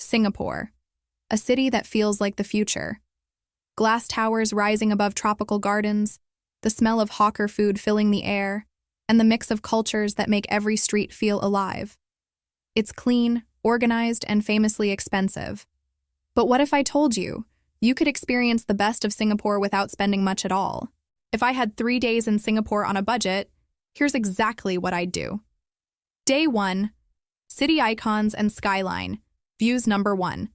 Singapore, a city that feels like the future. Glass towers rising above tropical gardens, the smell of hawker food filling the air, and the mix of cultures that make every street feel alive. It's clean, organized, and famously expensive. But what if I told you could experience the best of Singapore without spending much at all? If I had 3 days in Singapore on a budget, here's exactly what I'd do. Day 1. City icons and skyline. Views number 1.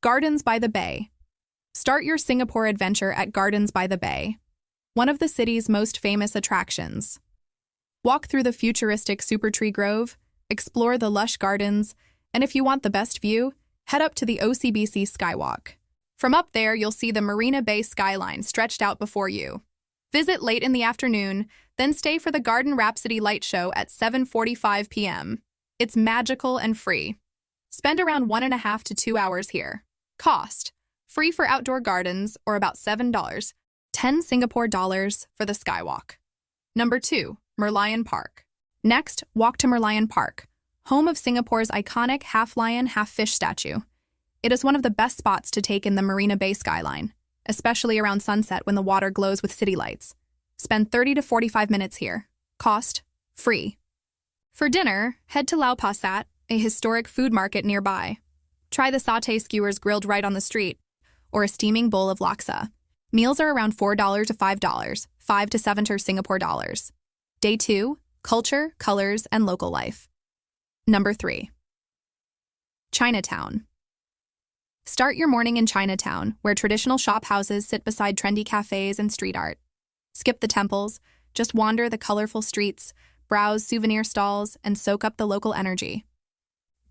Gardens by the Bay. Start your Singapore adventure at Gardens by the Bay, one of the city's most famous attractions. Walk through the futuristic Super Tree Grove, explore the lush gardens, and if you want the best view, head up to the OCBC Skywalk. From up there, you'll see the Marina Bay skyline stretched out before you. Visit late in the afternoon, then stay for the Garden Rhapsody light show at 7:45 p.m. It's magical and free. Spend around 1.5 to 2 hours here. Cost: free for outdoor gardens, or about $7, 10 Singapore dollars for the Skywalk. Number 2, Merlion Park. Next, walk to Merlion Park, home of Singapore's iconic half-lion, half-fish statue. It is one of the best spots to take in the Marina Bay skyline, especially around sunset when the water glows with city lights. Spend 30 to 45 minutes here. Cost: free. For dinner, head to Lau Pa Sat, a historic food market nearby. Try the sauté skewers grilled right on the street, or a steaming bowl of laksa. Meals are around $4 to $5, 5 to 7 Singapore dollars. Day 2, culture, colors, and local life. Number 3. Chinatown. Start your morning in Chinatown, where traditional shop houses sit beside trendy cafes and street art. Skip the temples, just wander the colorful streets, browse souvenir stalls, and soak up the local energy.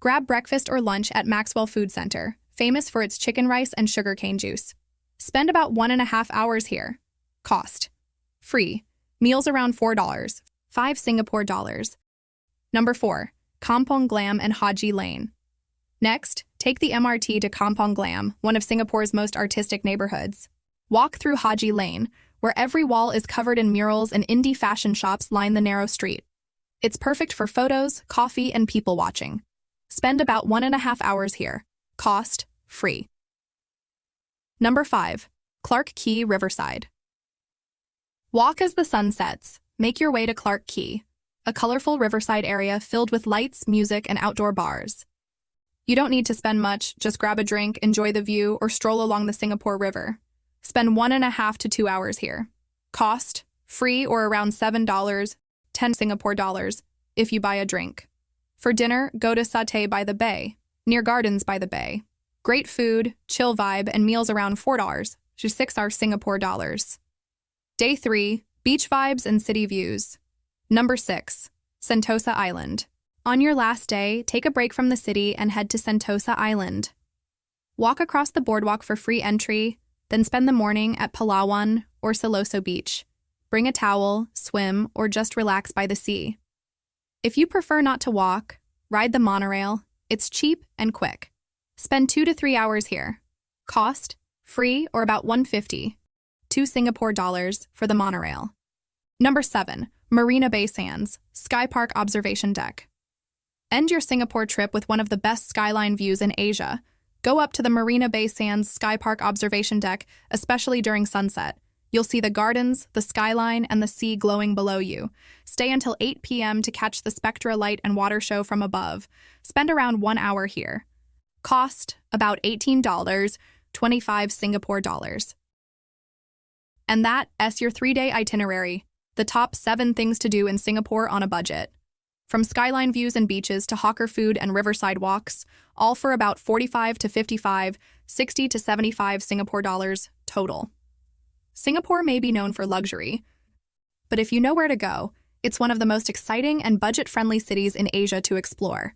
Grab breakfast or lunch at Maxwell Food Center, famous for its chicken rice and sugarcane juice. Spend about 1.5 hours here. Cost: free. Meals around $4, 5 Singapore dollars. Number 4. Kampong Glam and Haji Lane. Next, take the MRT to Kampong Glam, one of Singapore's most artistic neighborhoods. Walk through Haji Lane, where every wall is covered in murals and indie fashion shops line the narrow street. It's perfect for photos, coffee, and people watching. Spend about 1.5 hours here. Cost: free. Number 5. Clarke Quay Riverside. Walk as the sun sets. Make your way to Clarke Quay, a colorful riverside area filled with lights, music, and outdoor bars. You don't need to spend much, just grab a drink, enjoy the view, or stroll along the Singapore River. Spend 1.5 to 2 hours here. Cost: free, or around $7, 10 Singapore dollars, if you buy a drink. For dinner, go to Sauté by the Bay, near Gardens by the Bay. Great food, chill vibe, and meals around $4 to 6 Singapore dollars. Day 3, beach vibes and city views. Number 6, Sentosa Island. On your last day, take a break from the city and head to Sentosa Island. Walk across the boardwalk for free entry, then spend the morning at Palawan or Siloso Beach. Bring a towel, swim, or just relax by the sea. If you prefer not to walk, ride the monorail. It's cheap and quick. Spend 2 to 3 hours here. Cost: free, or about $1.50, 2 Singapore dollars for the monorail. Number 7, Marina Bay Sands SkyPark Observation Deck. End your Singapore trip with one of the best skyline views in Asia. Go up to the Marina Bay Sands SkyPark Observation Deck, especially during sunset. You'll see the gardens, the skyline, and the sea glowing below you. Stay until 8 p.m. to catch the Spectra light and water show from above. Spend around 1 hour here. Cost: about $18, 25 Singapore dollars. And that's your 3-day itinerary, the top 7 things to do in Singapore on a budget. From skyline views and beaches to hawker food and riverside walks, all for about 45 to 55, 60 to 75 Singapore dollars total. Singapore may be known for luxury, but if you know where to go, it's one of the most exciting and budget-friendly cities in Asia to explore.